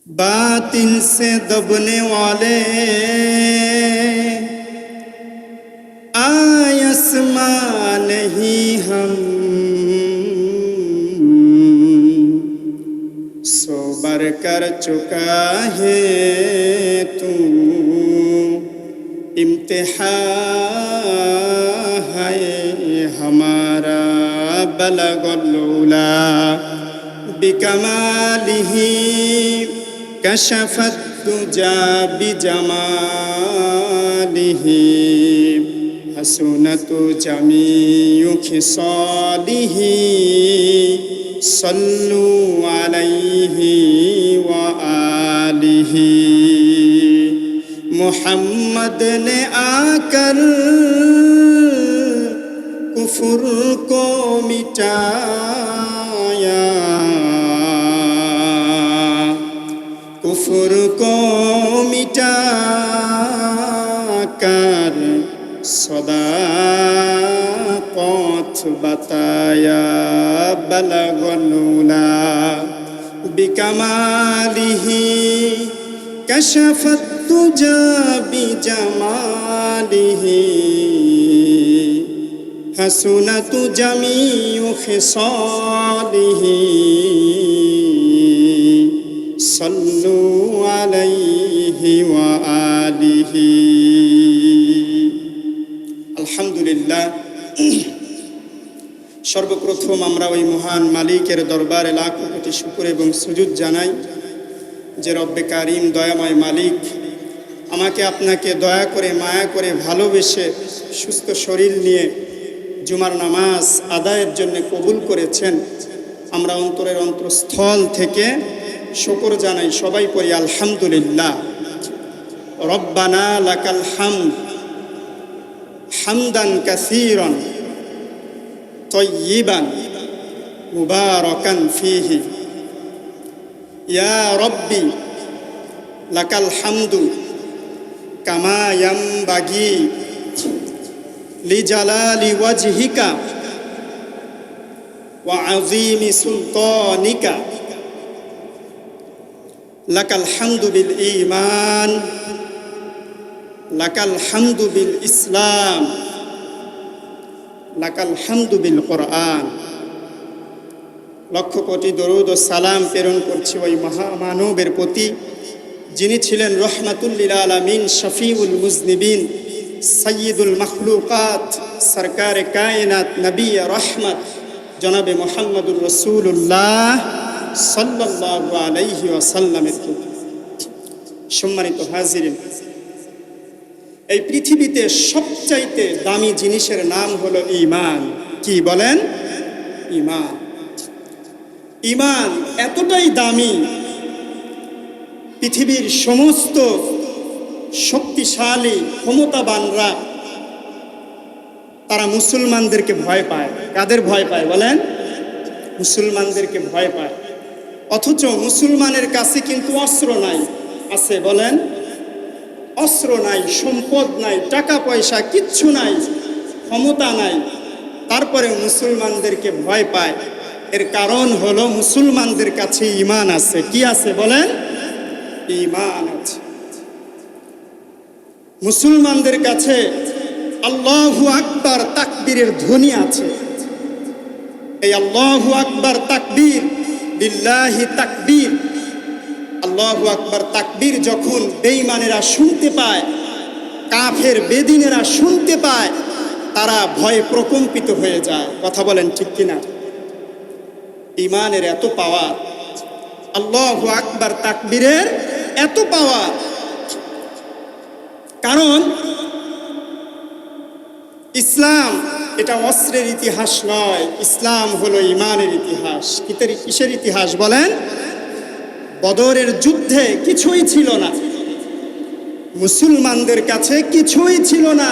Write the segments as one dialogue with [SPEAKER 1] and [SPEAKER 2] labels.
[SPEAKER 1] बातिल से दबने वाले आसमां नहीं हम, सो बर कर चुका है तू इम्तिहान है हमारा। बलगल उला बिकमालिही कशफत तुजा बिजमालिही हसनतु जमीउ खिसालिही सल्लु अलैहि व आलिही। मोहम्मद ने आकर कुफ्र को मिटाया, कुफ्र को मिटाकर सदाकत बताया। बलगल उला बिकमालिही कशफत तुजा बिजमालिही हसनतु जमीउ खिसालिही सल्लु अलैहि व आलिही। আলহামদুলিল্লাহ, সর্বপ্রথম আমরা ওই মহান মালিকের দরবারে লাখো কোটি শুকর এবং সুজুদ জানাই যে রব্বে কারিম দয়াময় মালিক আমাকে আপনাকে দয়া করে মায়া করে ভালোবেসে সুস্থ শরীর নিয়ে জুমার নামাজ আদায়ের জন্য কবুল করেছেন। আমরা অন্তরের অন্তঃস্থল থেকে শুকর জানাই, সবাই পড়ি আলহামদুলিল্লাহ। রব্বানা লাকাল হামদ হামদান কাসীরান তাইয়িবান মুবারাকান ফীহি। ইয়া রব্বি লাকাল হামদু কামা ইয়ামবাগি লিজালালি ওয়াজহিকা ওয়া আযীমি সুলতানিকা। লাকাল হামদু বিল ঈমান, লাকাল হামদু বিল ইসলাম, লাকাল হামদু বিল কোরআন। লক্ষ কোটি দরুদ ও সালাম প্রেরণ করছি ওই মহামানবের প্রতি যিনি ছিলেন রহমাতুল লিল আলামিন, শফিউল মুজনিবিন, সৈয়দুল মখলুকাত, সরকারে কায়নাত, নবী রহমত জনাবে মুহাম্মদুর রাসূলুল্লাহ সাল্লাল্লাহু আলাইহি ওয়াসাল্লামের প্রতি। সম্মানিত হাজিরিন, এই পৃথিবীতে সবচাইতে দামি জিনিসের নাম হলো ঈমান। কি বলেন? ঈমান। ঈমান এতটাই দামি, পৃথিবীর সমস্ত শক্তিশালী ক্ষমতাবানরা তারা মুসলমানদেরকে ভয় পায়। কাদের ভয় পায় বলেন? মুসলমানদেরকে ভয় পায়। অথচ মুসলমানের কাছে কিন্তু অস্ত্র নাই। আছে বলেন? অস্ত্র নাই, সম্পদ নাই, টাকা পয়সা কিচ্ছু নাই, ক্ষমতা নাই, তারপরে মুসলমানদেরকে ভয় পায়। এর কারণ হলো মুসলমানদের কাছে ঈমান আছে। কি আছে বলেন? ঈমান আছে। মুসলমানদের কাছে আল্লাহু আকবার তাকবীরের ধ্বনি আছে। এই আল্লাহু আকবার তাকবীর, লিল্লাহি তাকবীর, আল্লাহু আকবার তাকবীর যখন বেঈমানেরা শুনতে পায়, কাফের বেদিনেরা শুনতে পায়, তারা ভয়ে প্রকম্পিত হয়ে যায়। কথা বলেন ঠিক কিনা? ঈমানের এত পাওয়ার, আল্লাহু আকবার তাকবীরের এত পাওয়ার। কারণ ইসলাম এটা অস্ত্রের ইতিহাস নয়, ইসলাম হলো ঈমানের ইতিহাস। কিসের ইতিহাস বলেন? বদরের যুদ্ধে কিছুই ছিল না, মুসলমানদের কাছে কিছুই ছিল না।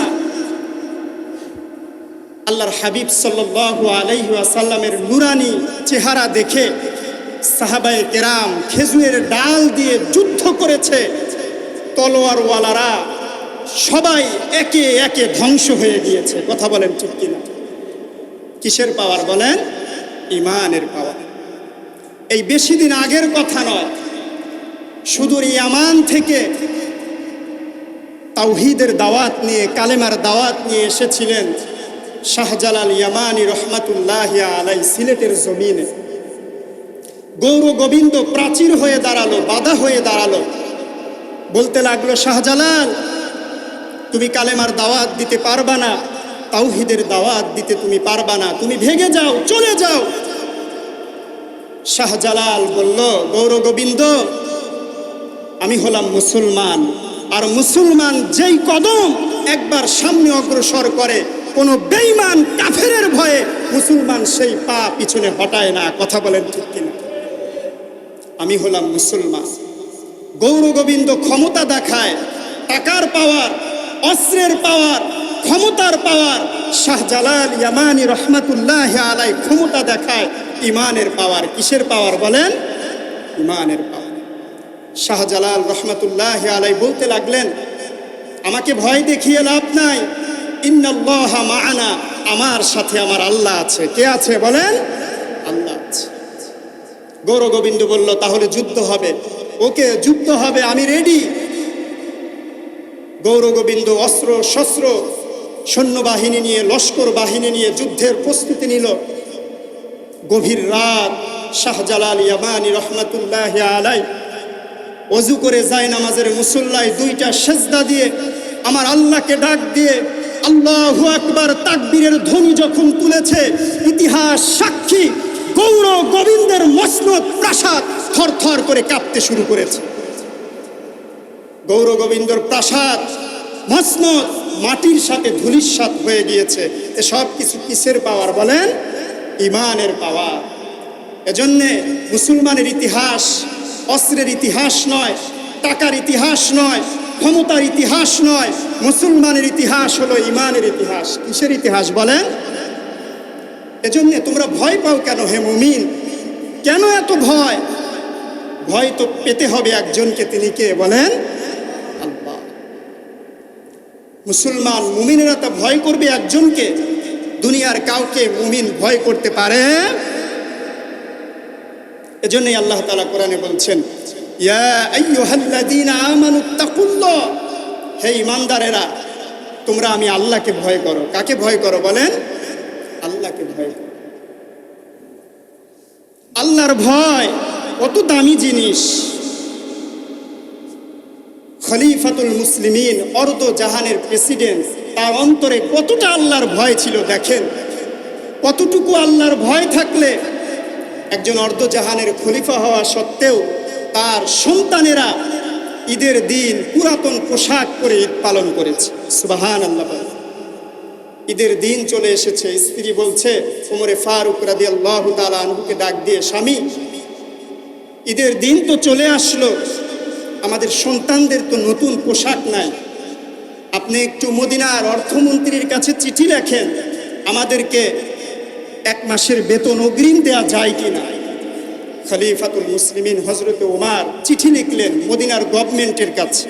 [SPEAKER 1] আল্লাহর হাবিব সাল্লাল্লাহু আলাইহি ওয়াসাল্লামের নুরানি চেহারা দেখে সাহাবায়ে কেরাম খেজুরের ডাল দিয়ে যুদ্ধ করেছে। তলোয়ারওয়ালারা সবাই একে একে ধ্বংস হয়ে গিয়েছে। কথা বলেন ঠিক কিনা? কিসের পাওয়ার বলেন? ঈমানের পাওয়ার। এই বেশি দিন আগের কথা নয়, সুদূর ইয়ামান থেকে তাওহীদের দাওয়াত নিয়ে, কালেমার দাওয়াত নিয়ে এসেছিলেন শাহজালাল ইয়ামানি রহমাতুল্লাহি আলাইহি সিলেটের জমিনে। গৌর গোবিন্দ প্রাচীর হয়ে দাঁড়ালো, বাধা হয়ে দাঁড়ালো, বলতে লাগলো, শাহজালাল তুমি কালেমার দাওয়াত দিতে পারবা না, তাওহীদের দাওয়াত দিতে তুমি পারবা না, তুমি ভেগে যাও, চলে যাও। শাহজালাল বলল, গৌর গোবিন্দ আমি হলাম মুসলমান, আর মুসলমান যেই কদম একবার সামনে অগ্রসর করে, কোনো বেঈমান কাফেরের ভয়ে মুসলমান সেই পা পিছনে হটায় না। কথা বলেন ঠিক কিনা? আমি হলাম মুসলমান। গৌর গোবিন্দ ক্ষমতা দেখায়, টাকার পাওয়ার, অস্ত্রের পাওয়ার, ক্ষমতার পাওয়ার। শাহজালাল ইয়ামানি রহমাতুল্লাহি আলাইহি ক্ষমতা দেখায় ইমানের পাওয়ার। কিসের পাওয়ার বলেন? ইমানের পাওয়ার। শাহজালাল রহমাতুল্লাহি আলাইহি বলতে লাগলেন, আমাকে ভয় দেখিয়ে লাভ নাই, ইন্নাল্লাহা মা'ানা, আমার সাথে আমার আল্লাহ আছে। কে আছে বলেন? আল্লাহ আছে। গৌর গোবিন্দ বলল, তাহলে যুদ্ধ হবে। ওকে, যুদ্ধ হবে, আমি রেডি। গৌর গোবিন্দ অস্ত্র শস্ত্র সৈন্যবাহিনী নিয়ে, লস্কর বাহিনী নিয়ে যুদ্ধের প্রস্তুতি নিল। গভীর রাত শাহজালাল ইয়ামানি রহমাতুল্লাহি আলাইহি ওযু করে যায় নামাজের মুসল্লায় দুইটা সেজদা দিয়ে আমার আল্লাহকে ডাক দিয়ে আল্লাহু আকবার তাকবীরের ধ্বনি যখন তুলেছে, ইতিহাস সাক্ষী গৌর গোবিন্দের মসনদ প্রাসাদ থরথর করে কাঁপতে শুরু করেছে। গৌর গোবিন্দর প্রাসাদ, মসনদ মাটির সাথে ধূলিসাৎ হয়ে গিয়েছে। এসব কিছু কিসের পাওয়ার বলেন? ইমানের পাওয়ার। এজন্যে মুসলমানের ইতিহাস অস্ত্রের ইতিহাস নয়, টাকার ইতিহাস নয়, ক্ষমতার ইতিহাস নয়। মুসলমানের ইতিহাস হলো ইমানের ইতিহাস। কিসের ইতিহাস বলেন? এজন্য তোমরা ভয় পাও কেন হে মুমিন? কেন এত ভয়? ভয় তো পেতে হবে একজনকে, তিনি কে বলেন? আল্লাহ। মুসলমান মুমিনেরা তা ভয় করবে একজনকে, দুনিয়ার কাউকে মুমিন ভয় করতে পারে। এজন্যই আল্লাহ তাআলা কোরআনে বলছেন, ইয়া আইয়ুহাল্লাযীনা আমানুত্তাকুল্লাহ, হে ঈমানদারেরা তোমরা আমি আল্লাহকে ভয় করো। কাকে ভয় করো বলেন? আল্লাহকে ভয় করো। আল্লাহর ভয় কত দামি জিনিস। খলিফাতুল মুসলিমিন, অর্ধ জাহানের প্রেসিডেন্ট, তার অন্তরে কতটা আল্লাহর ভয় ছিল দেখেন। কতটুকু আল্লাহর ভয় থাকলে একজন অর্ধ জাহানের খলিফা হওয়া সত্ত্বেও তার সন্তানেরা ঈদের দিন পুরাতন পোশাক পরে ঈদ পালন করেছে। সুবহানাল্লাহ। ঈদের দিন চলে এসেছে, স্ত্রী বলছে, ওমরে ফারুক রাদিয়াল্লাহু তাআলা আনহুকে ডাক দিয়ে, স্বামী ঈদের দিন তো চলে আসলো, আমাদের সন্তানদের তো নতুন পোশাক নাই, আপনি একটু মদিনার অর্থমন্ত্রীর কাছে চিঠি লেখেন, আমাদেরকে 1 মাসের বেতন অগ্রিম দেয়া যায় কিনা। খলিফাতুল মুসলিমিন হযরত ওমর চিঠি লিখলেন মদিনার গভর্নমেন্টের কাছে।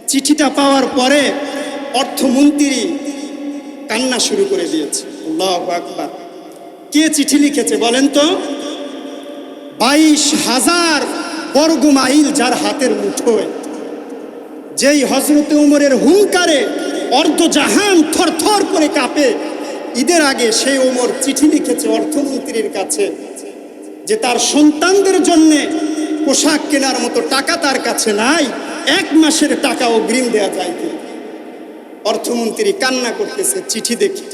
[SPEAKER 1] চিঠিটা পাওয়ার পরে অর্থমন্ত্রী কান্না শুরু করে দিয়েছে। আল্লাহু আকবার। কে চিঠি লিখেছে বলেন তো? 22,000 বর্গ মাইল যার হাতের মুঠোয়, যেই হযরত ওমরের হুঙ্কারে অর্ধ জাহান থরথর করে কাঁপে, ঈদের আগে সেই ওমর চিঠি লিখেছে অর্থমন্ত্রীর কাছে যে তার সন্তানদের জন্যে পোশাক কেনার মতো টাকা তার কাছে নাই, 1 মাসের টাকা অগ্রিম দেয়া যায় কি। অর্থমন্ত্রী কান্না করতেছে চিঠি দেখে।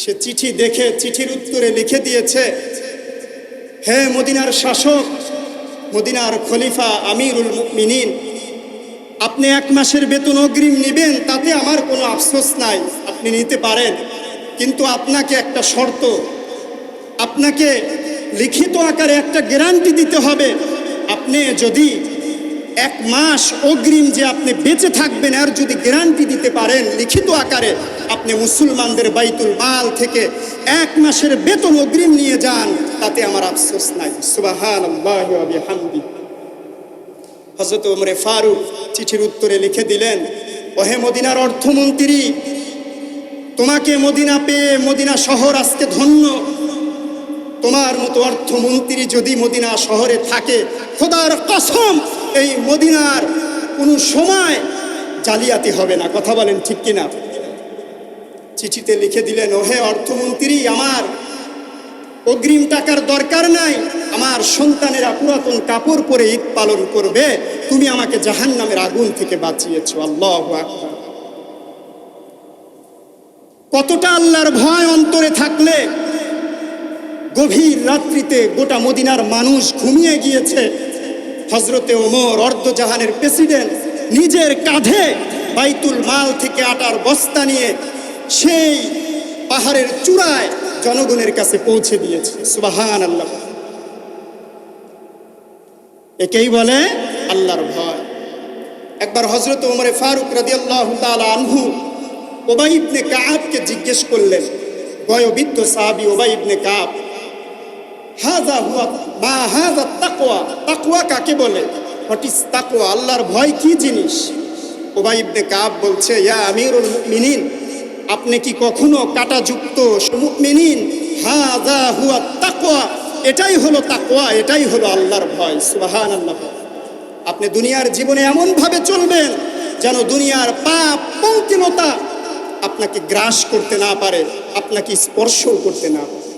[SPEAKER 1] সে চিঠি দেখে চিঠির উত্তরে লিখে দিয়েছে, হে মদিনার শাসক, মদিনার খলিফা আমিরুল মুমিনিন, আপনি 1 মাসের বেতন অগ্রিম নেবেন, তাতে আমার কোনো আফসোস নাই, আপনি নিতে পারেন, কিন্তু আপনাকে একটা শর্ত, আপনাকে লিখিত আকারে একটা গ্যারান্টি দিতে হবে। আপনি যদি 1 মাস অগ্রিম যে আপনি বেঁচে থাকবেন এর যদি গ্যারান্টি দিতে পারেন লিখিত আকারে, আপনি মুসলমানদের বাইতুল মাল থেকে 1 মাসের বেতন অগ্রিম নিয়ে যান, তাতে আমার আফসোস নাই। সুবহানাল্লাহি ওয়া বিহামদিহি। হযরত ওমরে ফারুক চিঠির উত্তরে লিখে দিলেন, ওহে মদিনার অর্থমন্ত্রী, তোমাকে মদিনা পেয়ে মদিনা শহর আজকে ধন্য। তোমার মতো অর্থমন্ত্রী যদি মদিনা শহরে থাকে, খোদার কসম এই মদিনার কোনো সময় জালিয়াতি হবে না। কথা বলেন ঠিক কিনা? চিঠিতে লিখে দিলেন, ওহে অর্থমন্ত্রী, আমার অগ্রিম টাকার দরকার নাই, আমার সন্তানেরা পুরাতন কাপড় পরে ঈদ পালন করবে, তুমি আমাকে জাহান্নামের আগুন থেকে বাঁচিয়েছো। আল্লাহু আকবার। কতটা আল্লাহর ভয় অন্তরে থাকলে গভীর রাত্রিতে গোটা মদিনার মানুষ ঘুমিয়ে গিয়েছে, হজরতে ওমর অর্ধজাহানের প্রেসিডেন্ট নিজের কাঁধে বাইতুল মাল থেকে আটার বস্তা নিয়ে সেই পাহাড়ের চূড়ায় জনগণের কাছে পৌঁছে দিয়েছে। সুবহানাল্লাহ। একেই বলে আল্লাহর ভয়। একবার হযরত ওমর ফারুক রাদিয়াল্লাহু তাআলা আনহু উবাই ইবনে কাবকে জিজ্ঞেস করলেন, বয়োবৃদ্ধ সাহাবী উবাই ইবনে কাব, হাযা হুয়া মা হাযা তাকওয়া, তাকওয়া কাকে বলে? হোয়াট ইজ তাকওয়া? আল্লাহর ভয় কি জিনিস? উবাই ইবনে কাব বলছে, ইয়া আমিরুল মুমিনিন, আপনি কি কখনো কাঁটাযুক্ত মুমিনিন? হাযা হুয়া তাকওয়া, এটাই হলো তাকওয়া, এটাই হলো আল্লাহর ভয়। সুবহানাল্লাহ। আপনি দুনিয়ার জীবনে এমন ভাবে চলবেন যেন দুনিয়ার পাপ পঙ্কিলতা আপনাকে গ্রাস করতে না পারে, আপনাকে স্পর্শও করতে না পারে।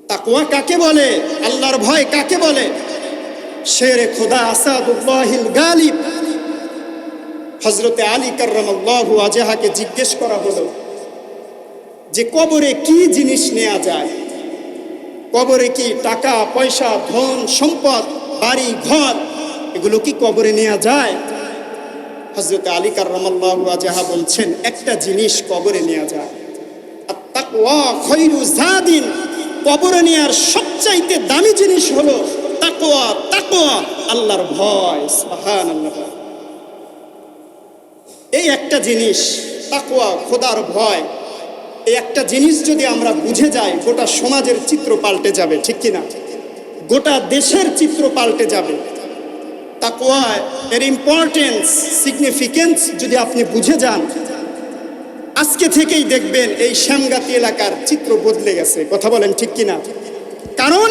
[SPEAKER 1] তাকওয়া কাকে বলে? আল্লাহর ভয় কাকে বলে? শেরে খোদা আসাদুল্লাহিল গালিব হযরতে আলী কাররামাল্লাহু ওয়াজহাকে জিজ্ঞেস করা হলো যে কবরে কি জিনিস নেওয়া যায়? কবরে কি টাকা পয়সা, ধন সম্পদ, বাড়ি ঘর, এগুলো কি কবরে নেওয়া যায়? হযরতে আলী কাররামাল্লাহু ওয়াজহা বলছেন, একটা জিনিস কবরে নেওয়া যায়, আত-তাকওয়া খায়রু যাদিন, কবরে নেওয়ার সবচাইতে দামি জিনিস হলো তাকওয়া। তাকওয়া আল্লাহর ভয়। সুবহানাল্লাহ। এই একটা জিনিস, তাকওয়া, খোদার ভয়, এই একটা জিনিস যদি আমরা বুঝে যাই, গোটা সমাজের চিত্র পাল্টে যাবে। ঠিক কিনা? গোটা দেশের চিত্র পাল্টে যাবে। তাকওয়া এর ইম্পর্টেন্স, সিগনিফিকেন্স যদি আপনি বুঝে যান, আজকে থেকেই দেখবেন এই শ্যামগাতি এলাকার চিত্র বদলে গেছে। কথা বলেন ঠিক কিনা? কারণ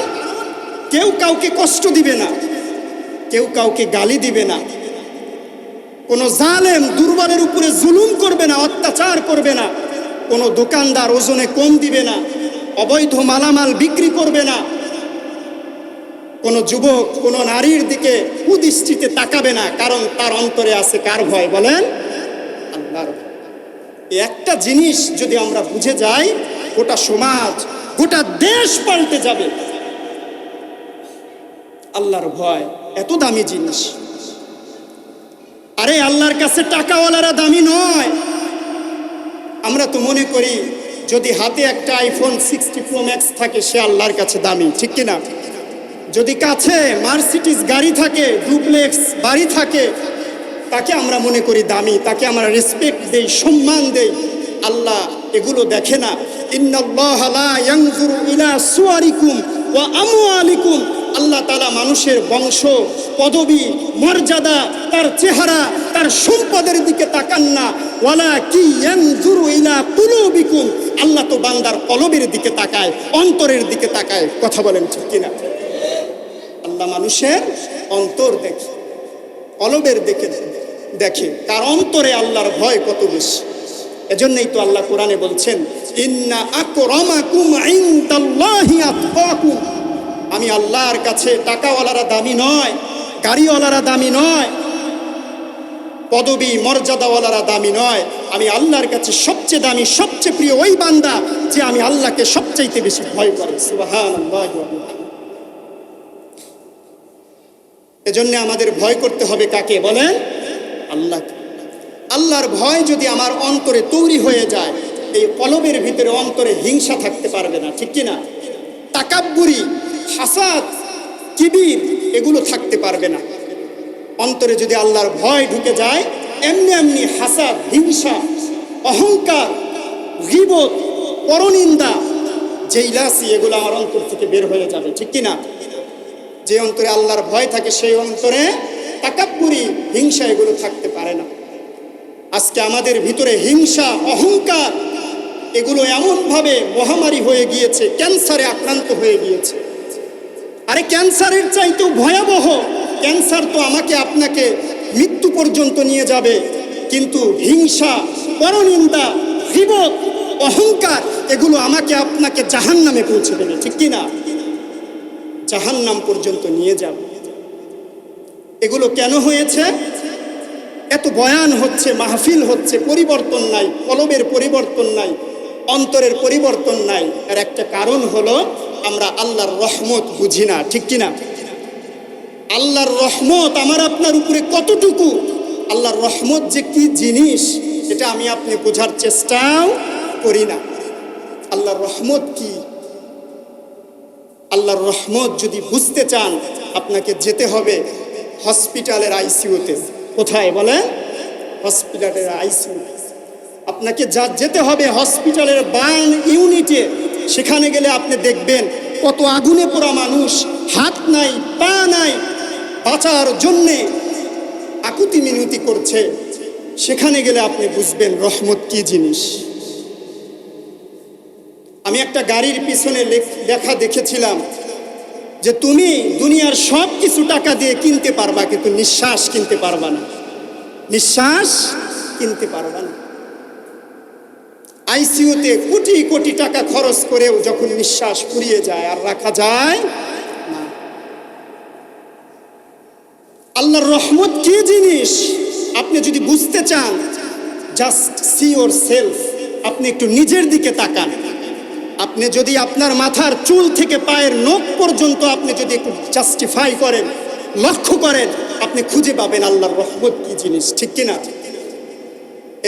[SPEAKER 1] কেউ কাউকে কষ্ট দিবে না, কেউ কাউকে গালি দিবে না, কোনো জালেম দুর্বলের উপরে জুলুম করবে না, অত্যাচার করবে না, কোনো দোকানদার ওজনে কম দিবে না, অবৈধ মালামাল বিক্রি করবে না, কোনো যুবক কোনো নারীর দিকে কুদৃষ্টিতে তাকাবে না, কারণ তার অন্তরে আছে কার ভয়? বলেন, আল্লাহর ভয়। একটা জিনিস যদি আমরা বুঝে যাই, গোটা সমাজ, গোটা দেশ পাল্টে যাবে। আল্লাহর ভয় এত দামি জিনিস। আরে আল্লাহর কাছে টাকাওয়ালারা দামি নয়। আমরা তো মনে করি যদি হাতে একটা আইফোন 60 প্রো ম্যাক্স থাকে সে আল্লাহর কাছে দামি। ঠিক কিনা? যদি কাছে মার্সিডিজ গাড়ি থাকে, ডুপ্লেক্স বাড়ি থাকে, তাকে আমরা মনে করি দামি, তাকে আমরা রেসপেক্ট দেই, সম্মান দেই। আল্লাহ এগুলো দেখে না। ইন্নাল্লাহা লা ইয়ানজুরু ইলা সুওয়ারিকুম ওয়া আমওয়ালিকুম, আল্লাহ তাআলা মানুষের বংশ, পদবি, মর্যাদা, তার চেহারা, তার সম্পদের দিকে তাকান না। ওয়ালাকিন ইয়ানজুরু ইলা কুলুবিকুম, আল্লাহ তো বান্দার কলবের দিকে তাকায়, অন্তরের দিকে তাকায়। কথা বলেন ঠিক কিনা? আল্লাহ মানুষের অন্তর দেখে, কলবের দিকে দেখে, তার অন্তরে আল্লাহর ভয় কত বেশি। এজন্যই তো আল্লাহ কোরআনে বলছেন, ইন্না আকরামাকুম ইনদাল্লাহি আতকাকুম, আমি আল্লাহর কাছে টাকাওয়ালারা দামি নয়, গাড়িওয়ালারা দামি নয়, পদবি মর্যাদাওয়ালারা দামি নয়। আমি আল্লাহর কাছে সবচেয়ে দামি, সবচেয়ে প্রিয় ওই বান্দা যে আমি আল্লাহকে সবচাইতে বেশি ভয় করে। সুবহানাল্লাহ। এজন্য আমাদের ভয় করতে হবে কাকে? বলেন, আল্লাহকে। আল্লাহর ভয় যদি আমার অন্তরে তৈরি হয়ে যায়, এই কলবের ভিতরে অন্তরে হিংসা থাকতে পারবে না। ঠিক কিনা? তাকাব্বুরি, হাসাদ, কিবির, এগুলো থাকতে পারবে না। অন্তরে যদি আল্লাহর ভয় ঢুকে যায়, এমনি এমনি হাসাদ, হিংসা, অহংকার, গীবত, পরনিন্দা, জেলাসি, এগুলো আমার অন্তর থেকে বের হয়ে যাবে। ঠিক কিনা? যে অন্তরে আল্লাহর ভয় থাকে সেই অন্তরে তাকাব্বুরি, হিংসা, এগুলো থাকতে পারে না। আজকে আমাদের ভিতরে হিংসা, অহংকার, এগুলো এমনভাবে মহামারী হয়ে গিয়েছে, ক্যান্সারে আক্রান্ত হয়ে গিয়েছে। আরে ক্যান্সারের চাইতেও ভয়াবহ, ক্যান্সার তো আমাকে আপনাকে মৃত্যু পর্যন্ত নিয়ে যাবে, কিন্তু হিংসা, পরনিন্দা, গীবত, অহংকার এগুলো আমাকে আপনাকে জাহান্নামে পৌঁছে দেবে, ঠিক কি না? জাহান্নাম পর্যন্ত নিয়ে যাবে। এগুলো কেন হয়েছে? এত বয়ান হচ্ছে, মাহফিল হচ্ছে, পরিবর্তন নাই, কলবের পরিবর্তন নাই, অন্তরের পরিবর্তন নাই। আর একটা কারণ হলো আমরা আল্লাহর রহমত বুঝি না, ঠিক কিনা? আল্লাহর রহমত আমার আপনার উপরে কতটুকু, আল্লাহর রহমত যে কি জিনিস এটা আমি আপনি বোঝার চেষ্টাও করি না। আল্লাহর রহমত কি? আল্লাহর রহমত যদি বুঝতে চান আপনাকে যেতে হবে হসপিটালের আইসিইউতে। কোথায় বলেন? হসপিটালের আইসিইউ। আপনাকে যেতে হবে হসপিটালের বার্ন ইউনিটে। সেখানে গেলে আপনি দেখবেন কত আগুনে পোড়া মানুষ, হাত নাই, পা নাই, বাঁচার জন্যে আকুতি মিনতি করছে। সেখানে গেলে আপনি বুঝবেন রহমত কি জিনিস। আমি একটা গাড়ির পিছনে লেখা দেখেছিলাম যে তুমি দুনিয়ার সব কিছু টাকা দিয়ে কিনতে পারবা, কিন্তু নিঃশ্বাস কিনতে পারবা না, নিঃশ্বাস কিনতে পারবা না। আইসিইউতে কোটি কোটি টাকা খরচ করেও যখন নিঃশ্বাস ফুরিয়ে যায় আর রাখা যায় না। আল্লাহর রহমত কি জিনিস আপনি যদি বুঝতে চান, জাস্ট সি ইওর সেলফ। আপনি একটু নিজের দিকে তাকান। আপনি যদি আপনার মাথার চুল থেকে পায়ের নখ পর্যন্ত আপনি যদি একটু জাস্টিফাই করেন, লক্ষ্য করেন, আপনি খুঁজে পাবেন আল্লাহর রহমত কি জিনিস, ঠিক কিনা?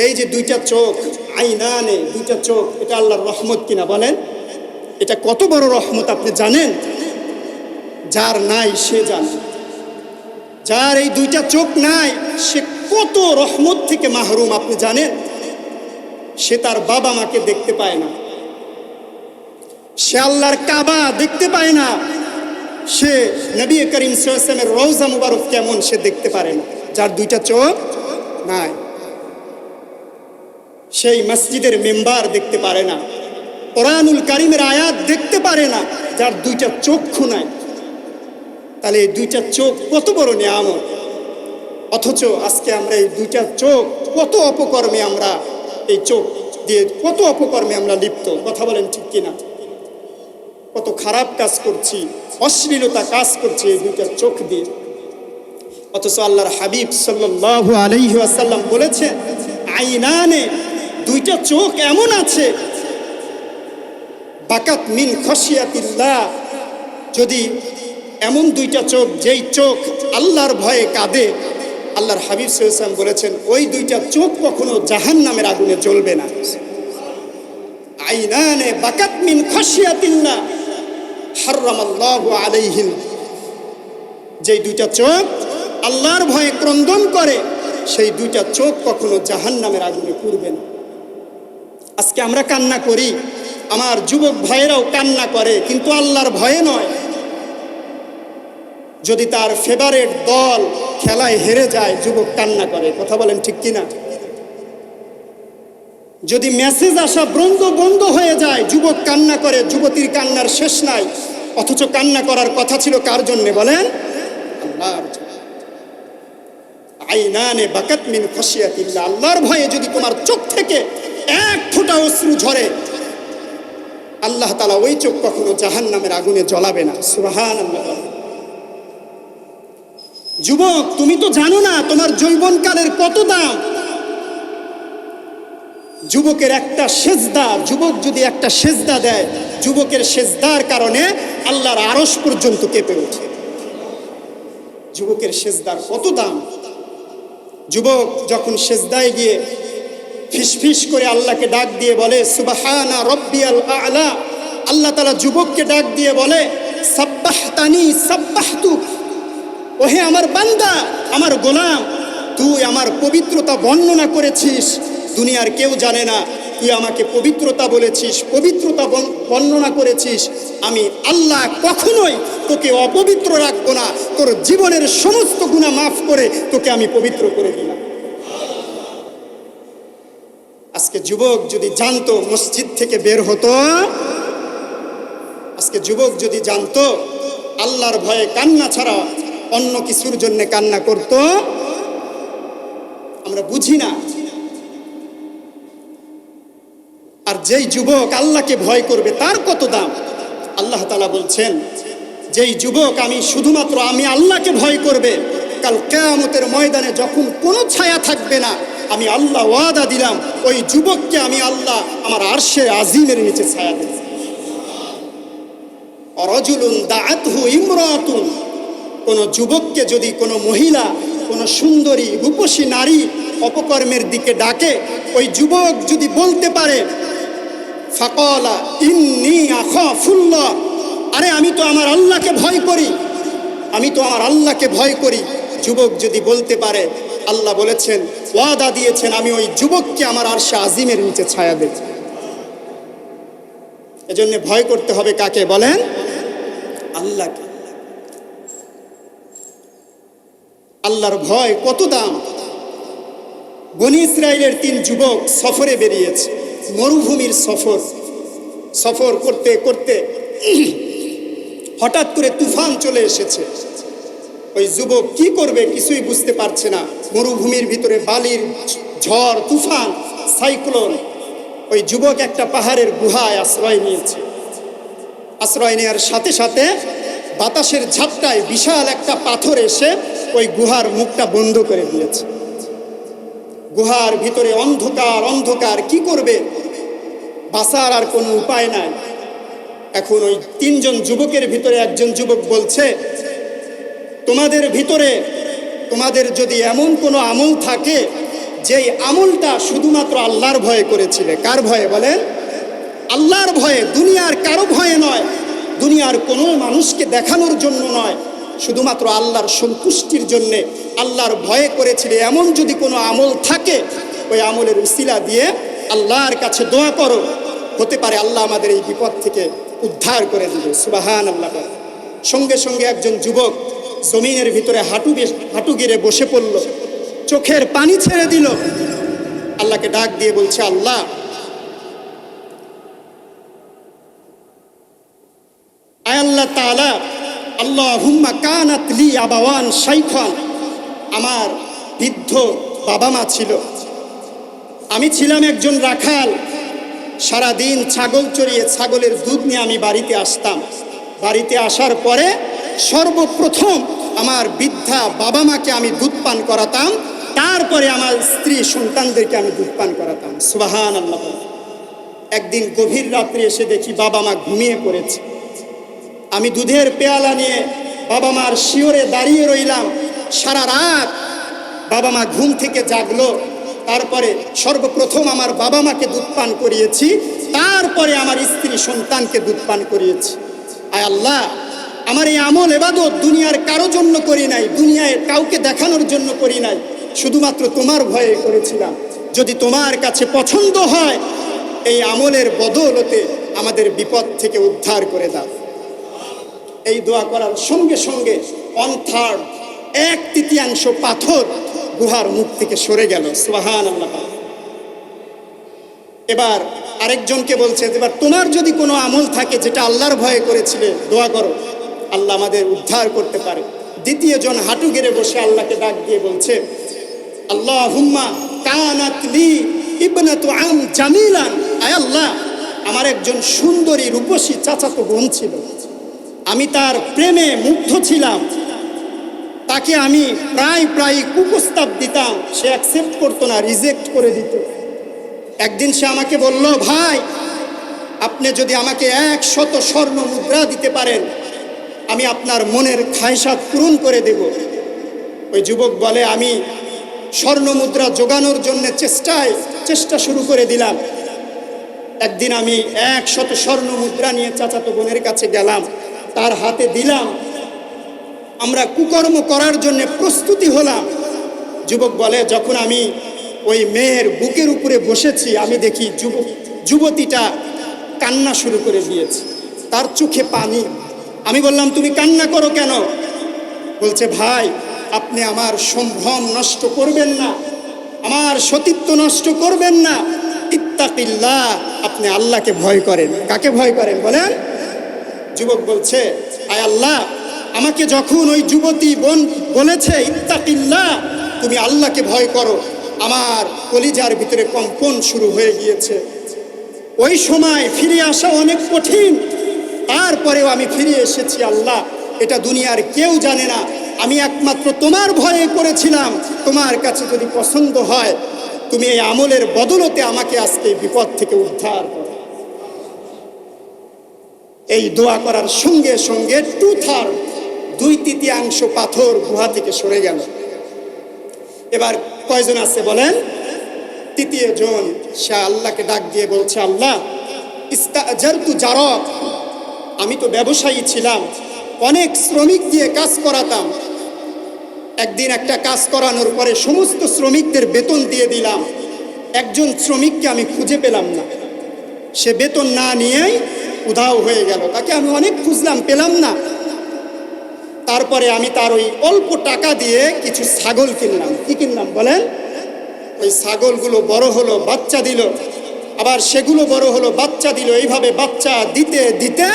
[SPEAKER 1] এই যে দুইটা চোখ, আইনানে দুইটা চোখ, এটা আল্লাহর রহমত কিনা বলেন? এটা কত বড় রহমত আপনি জানেন? যার নাই সে জানে। যার এই দুইটা চোখ নাই সে কত রহমত থেকে মাহরুম আপনি জানেন? সে তার বাবা মাকে দেখতে পায় না, সে আল্লাহর কাবা দেখতে পায় না, সে নবী করিম সাল্লাল্লাহু আলাইহি ওয়াসাল্লামের রওজা মুবারক কেমন সে দেখতে পারে না। যার দুইটা চোখ নাই, সেই মসজিদের মেম্বার দেখতে পারে না, কোরআনুল কারীমের আয়াত দেখতে পারে না, যার দুইটা চক্ষু নাই। তাহলে এই দুইটা চোখ কত বড় নিয়ামত। অথচ আজকে আমরা এই দুইটা চোখ কত অপকর্মে, আমরা এই চোখ দিয়ে কত অপকর্মে আমরা লিপ্ত, কথা বলেন ঠিক কিনা? কত খারাপ কাজ করছি, অশ্লীলতা কাজ করছি এই দুইটা চোখ দিয়ে। অথচ আল্লাহর হাবিব সাল্লাল্লাহু আলাইহি ওয়াসাল্লাম বলেছেন, আইনানে দুইটা চোখ এমন আছে, বাকাত মিন খশিয়াতিল্লাহ। যদি এমন দুইটা চোখ, যেই চোখ আল্লাহর ভয়ে কাঁদে, আল্লাহর হাবিব সাল্লাল্লাহু আলাইহি ওয়াসাল্লাম বলেছেন ওই দুইটা চোখ কখনো জাহান্নামের আগুনে জ্বলবে না। আইনানে বাকাত মিন খশিয়াতিল্লাহ হারামাল্লাহু আলাইহিল। যেই দুইটা চোখ আল্লাহর ভয়ে ক্রন্দন করে, সেই দুইটা চোখ কখনো জাহান্নামের আগুনে পুড়বে না। আজকে আমরা কান্না করি, আমার যুবক ভাইয়েরাও কান্না করে, কিন্তু আল্লাহর ভয়ে নয়। যদি তার ফেভারিট দল খেলায় হেরে যায়, যুবক কান্না করে, কথা বলেন ঠিক কিনা? যদি মেসেজ আসা বন্ধ হয়ে যায়, যুবক কান্না করে, যুবতীর কান্নার শেষ নাই। অথচ কান্না করার কথা ছিল কার জন্যে বলেন? আল্লাহর জন্য। আইনানে বাকাত মিন খশিয়াতিল্লাহ। আল্লাহর ভয়ে যদি তোমার চোখ থেকে এক ফোঁটা অশ্রু ঝরে, আল্লাহ তাআলা ওই চোখ কখনো জাহান্নামের আগুনে জ্বলাবে না। সুবহানাল্লাহ। যুবক, তুমি তো জানো না তোমার যৌবনকালের কত দাম। যুবকের একটা সেজদা, যুবক যদি একটা সেজদা দেয়, যুবকের সেজদার কারণে আল্লাহর আরশ পর্যন্ত কেঁপে ওঠে। যুবকের সেজদার কত দাম। যুবক যখন সেজদায় গিয়ে ফিসফিস করে আল্লাহকে ডাক দিয়ে বলে সুবহানা রব্বিয়াল আ'লা, আল্লাহ তাআলা যুবককে ডাক দিয়ে বলে সাব্বাহতানি সাব্বাহতুক। ওহে আমার বান্দা, আমার গোলাম, তুই আমার পবিত্রতা বর্ণনা করেছিস, দুনিয়ার কেউ জানে না। তুই আমাকে পবিত্রতা বলেছিস, পবিত্রতা বর্ণনা করেছিস। আমি আল্লাহ কখনোই তোকে অপবিত্র রাখবো না। তোর জীবনের সমস্ত গুনাহ মাফ করে তোকে আমি পবিত্র করে দিলাম। আজকে আজকে যুবক যদি জানতো মসজিদ থেকে বের হতো, আজকে যুবক যদি জানতো আল্লাহর ভয়ে কান্না ছাড়া অন্য কিছুর জন্য কান্না করত, আমরা বুঝি না। আর যেই যুবক আল্লাহকে ভয় করবে তার কত দাম। আল্লাহ তাআলা বলছেন, যেই যুবক শুধুমাত্র আমি আল্লাহকে ভয় করবে, কাল কিয়ামতের ময়দানে যখন কোনো ছায়া থাকবে না, আমি আল্লাহ ওয়াদা দিলাম ওই যুবককে আমি আল্লাহ আমার আরশে আজিমের নিচে ছায়া দেব। রাজুলুন দাআতহু ইমরাতুন, কোন যুবককে যদি কোনো মহিলা, কোনো সুন্দরী রূপসী নারী অপকর্মের দিকে ডাকে, ওই যুবক যদি বলতে পারে ফাকালা ইন্নী আখাফুল্লাহ, আরে আমি তো আমার আল্লাহকে ভয় করি, আমি তো আমার আল্লাহকে ভয় করি, যুবক যদি বলতে পারে, আল্লাহ বলেছেন, ওয়াদা দিয়েছেন আমি ওই যুবককে আমার আরশে আজিমের নিচে ছায়া দেব। এজন্য ভয় করতে হবে কাকে বলেন? আল্লাহকে। আল্লাহর ভয় কত দাম। বনি ইসরাইলের 3 যুবক সফরে বেরিয়েছে, মরুভূমির সফর করতে করতে হঠাৎ করে তুফান চলে এসেছে। ওই যুবক কি করবে কিছুই বুঝতে পারছে না। মরুভূমির ভিতরে বালির ঝড়, তুফান, সাইক্লোন। ওই যুবক একটা পাহাড়ের গুহায় আশ্রয় নিয়েছে। আশ্রয় নেওয়ার সাথে সাথে বাতাসের ঝাপটায় বিশাল একটা পাথর এসে ওই গুহার মুখটা বন্ধ করে দিয়েছে। গুহার ভিতরে অন্ধকার অন্ধকার, কি করবে? বাঁচার আর কোনো উপায় নাই। এখন ওই 3 জন যুবকের ভিতরে একজন যুবক বলছে, তোমাদের ভিতরে তোমাদের যদি এমন কোনো আমল থাকে যেই আমলটা শুধুমাত্র আল্লাহর ভয়ে করেছিলে। কার ভয়ে বলেন? আল্লাহর ভয়ে, দুনিয়ার কারো ভয়ে নয়, দুনিয়ার কোনো মানুষকে দেখানোর জন্য নয়, শুধুমাত্র আল্লাহর সন্তুষ্টির জন্যে আল্লাহর ভয়ে করেছিলে, এমন যদি কোনো আমল থাকে, ওই আমলের উসিলা দিয়ে আল্লাহর কাছে দোয়া করো, হতে পারে আল্লাহ আমাদের এই বিপদ থেকে উদ্ধার করে দিবে। সুবহানাল্লাহ। সঙ্গে সঙ্গে একজন যুবক জমিনের ভিতরে হাঁটু গেড়ে বসে পড়ল, চোখের পানি ছেড়ে দিল, আল্লাহকে ডাক দিয়ে বলছে, আল্লাহ, আয় আল্লাহ তাআলা, আল্লাহুম্মা কানাত লি আবাওয়ান শাইখান, আমার বৃদ্ধ বাবা মা ছিল, আমি ছিলাম একজন রাখাল, সারাদিন ছাগল চড়িয়ে ছাগলের দুধ নিয়ে আমি বাড়িতে আসতাম। বাড়িতে আসার পরে সর্বপ্রথম আমার বৃদ্ধা বাবা মাকে আমি দুধ পান করাতাম, তারপরে আমার স্ত্রী সন্তানদেরকে আমি দুধ পান করাতাম। সুবহানাল্লাহ। একদিন গভীর রাত্রে এসে দেখি বাবা মা ঘুমিয়ে পড়েছে। আমি দুধের পেয়ালা নিয়ে বাবা মার শিয়রে দাঁড়িয়ে রইলাম। সারা রাত বাবা মা ঘুম থেকে জাগলো, তারপরে সর্বপ্রথম আমার বাবা মাকে দুধ পান করিয়েছি, তারপরে আমার স্ত্রী সন্তানকে দুধ পান করিয়েছি। আয় আল্লাহ, আমার এই আমল ইবাদত দুনিয়ার কারো জন্য করি নাই, দুনিয়ায় কাউকে দেখানোর জন্য করি নাই, শুধুমাত্র তোমার ভয়ে করেছিলাম। যদি তোমার কাছে পছন্দ হয়, এই আমলের বদৌলতে আমাদের বিপদ থেকে উদ্ধার করে দাও। এই দোয়া করার সঙ্গে সঙ্গে 1/3, 1/3 পাথর গুহার মুখ থেকে সরে গেল। সুবহানাল্লাহ। এবার আরেকজনকে বলছে, এবার তোমার যদি কোনো আমল থাকে যেটা আল্লাহর ভয়ে করেছিলে, দোয়া করো, আল্লাহ আমাদের উদ্ধার করতে পারে। দ্বিতীয় জন হাঁটু গেড়ে বসে আল্লাহকে ডাক দিয়ে বলছে, আল্লাহুম্মা কানাত লি ইবনাতু আম জামিলান, আয় আল্লাহ, আমার একজন সুন্দরী রূপসী চাচাতো বোন ছিল, আমি তার প্রেমে মুগ্ধ ছিলাম, তাকে আমি প্রায় কুপ্রস্তাব দিতাম, সে অ্যাকসেপ্ট করতো না, রিজেক্ট করে দিত। একদিন সে আমাকে বলল, ভাই, আপনি যদি আমাকে 100 স্বর্ণ মুদ্রা দিতে পারেন, আমি আপনার মনের খায়সাত পূরণ করে দেব। ওই যুবক বলে, আমি স্বর্ণ মুদ্রা জোগানোর জন্য চেষ্টা শুরু করে দিলাম। একদিন আমি 100 স্বর্ণ মুদ্রা নিয়ে চাচাতো বোনের কাছে গেলাম, তার হাতে দিলাম, আমরা কুকর্ম করার জন্য প্রস্তুতি হলাম। যুবক বলে, যখন আমি ওই মেয়ের বুকের উপরে বসেছি, আমি দেখি যুবতীটা কান্না শুরু করে দিয়েছে, তার চোখে পানি। আমি বললাম, তুমি কান্না করো কেন? বলছে, ভাই, আপনি আমার সম্ভ্রম নষ্ট করবেন না, আমার সতীত্ব নষ্ট করবেন না, ইত্তাকিল্লাহ, আপনি আল্লাহকে ভয় করেন। কাকে ভয় করেন বলেন? যুবক বলছে, আয় আল্লাহ, আমাকে যখন ওই যুবতী বোন বলেছে ইত্তাকিল্লাহ, তুমি আল্লাহকে ভয় করো, আমার কলিজার ভিতরে কম্পন শুরু হয়ে গিয়েছে। ওই সময় ফিরে আসা অনেক কঠিন, তারপরেও আমি ফিরে এসেছি। আল্লাহ, এটা দুনিয়ার কেউ জানে না, আমি একমাত্র তোমার ভয়ে করেছিলাম। তোমার কাছে যদি পছন্দ হয়, তুমি এই আমলের বদলতে আমাকে আজকে এই বিপদ থেকে উদ্ধার করো। এই দোয়া করার সঙ্গে সঙ্গে 2/3, 2/3 পাথর গুহা থেকে সরে গেল। এবার কয়জন আছে বলেন? তৃতীয় জন, সে আল্লাহকে ডাক দিয়ে বলছে, আল্লাহ, ইস্তাজারতু জারক, আমি তো ব্যবসায়ী ছিলাম, অনেক শ্রমিক দিয়ে কাজ করাতাম। একদিন একটা কাজ করানোর পরে সমস্ত শ্রমিকদের বেতন দিয়ে দিলাম। একজন শ্রমিককে আমি খুঁজে পেলাম না, সে বেতন না নিয়েই উধাও হয়ে গেল। তাকে আমি অনেক খুঁজলাম, পেলাম না। তারপরে আমি তার ওই অল্প টাকা দিয়ে কিছু ছাগল কিনলাম। কি কিনলাম বলেন? ওই ছাগলগুলো বড় হলো, বাচ্চা দিল, আবার সেগুলো বড় হলো, বাচ্চা দিল। এইভাবে বাচ্চা দিতে দিতে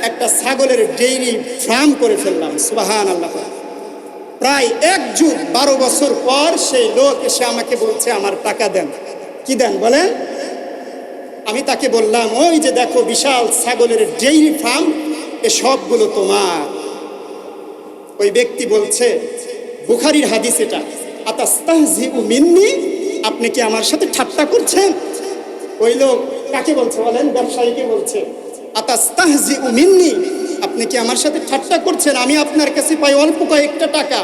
[SPEAKER 1] একটা ছাগলের ডেইরি ফার্ম করে ফেললাম। সুবহানাল্লাহ। প্রায় 1 যুগ 12 বছর পর সেই লোক এসে আমাকে বলছে, আমার টাকা দেন। কি দেন বলেন? আমি তাকে বললাম, ওই যে দেখো বিশাল ছাগলের ডেইরি ফার্ম, এ সবগুলো তোমার। ওই ব্যক্তি বলছে, বুখারীর হাদিস এটা, আতাস্তাহজিউ মিন্নি, আপনি কি আমার সাথে ঠাট্টা করছেন? ওই লোক কাকে বলছে বলেন? ব্যবসায়ীকে বলছে, আতাস্তাহজিউ মিন্নি, আপনি কি আমার সাথে ঠাট্টা করছেন? আমি আপনার কাছে পাই অল্প কয়েকটা টাকা,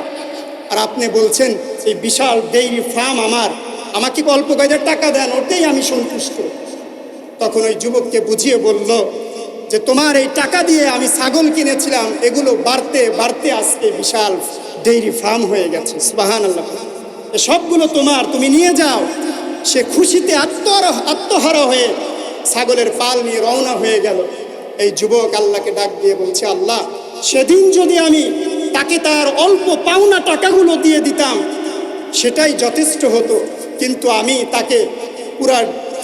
[SPEAKER 1] আর আপনি বলছেন এই বিশাল ডেইরি ফার্ম আমার, আমাকে অল্প কয়েকটা টাকা দেন, ওতেই আমি সন্তুষ্ট। তখন ওই যুবককে বুঝিয়ে বলল যে, তোমার এই টাকা দিয়ে আমি ছাগল কিনেছিলাম, এগুলো বাড়তে বাড়তে আজকে বিশাল ডেইরি ফার্ম হয়ে গেছে। সুবহানাল্লাহ। সবগুলো তোমার, তুমি নিয়ে যাও। সে খুশিতে আত্মহারা হয়ে ছাগলের পাল নিয়ে রওনা হয়ে গেল। এই যুবক আল্লাহকে ডাক দিয়ে বলছে, আল্লাহ, সেদিন যদি আমি তাকে তার অল্প পাওনা টাকাগুলো দিয়ে দিতাম, সেটাই যথেষ্ট হতো। কিন্তু আমি তাকে পুরা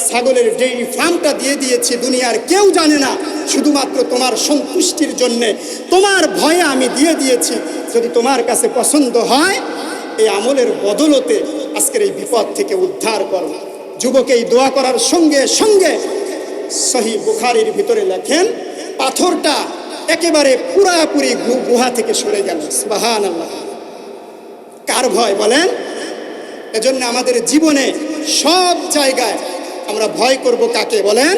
[SPEAKER 1] ছাগলের ডেইরি ফার্মটা দিয়ে দিয়েছি, দুনিয়ার কেউ জানে না, শুধুমাত্র তোমার সন্তুষ্টির জন্যে, তোমার ভয়ে আমি দিয়ে দিয়েছি। যদি তোমার কাছে পছন্দ হয়, এই আমলের বদলতে আজকের এই বিপদ থেকে উদ্ধার করো। যুবক এই দোয়া করার সঙ্গে সঙ্গে সহিহ বুখারীর ভিতরে লেখেন, পাথরটা একেবারে পুরাপুরি গুহা থেকে সরে গেল। সুবহানাল্লাহ। কার ভয় বলেন? এজন্য আমাদের জীবনে সব জায়গায় আমরা ভয় করব কাকে বলেন?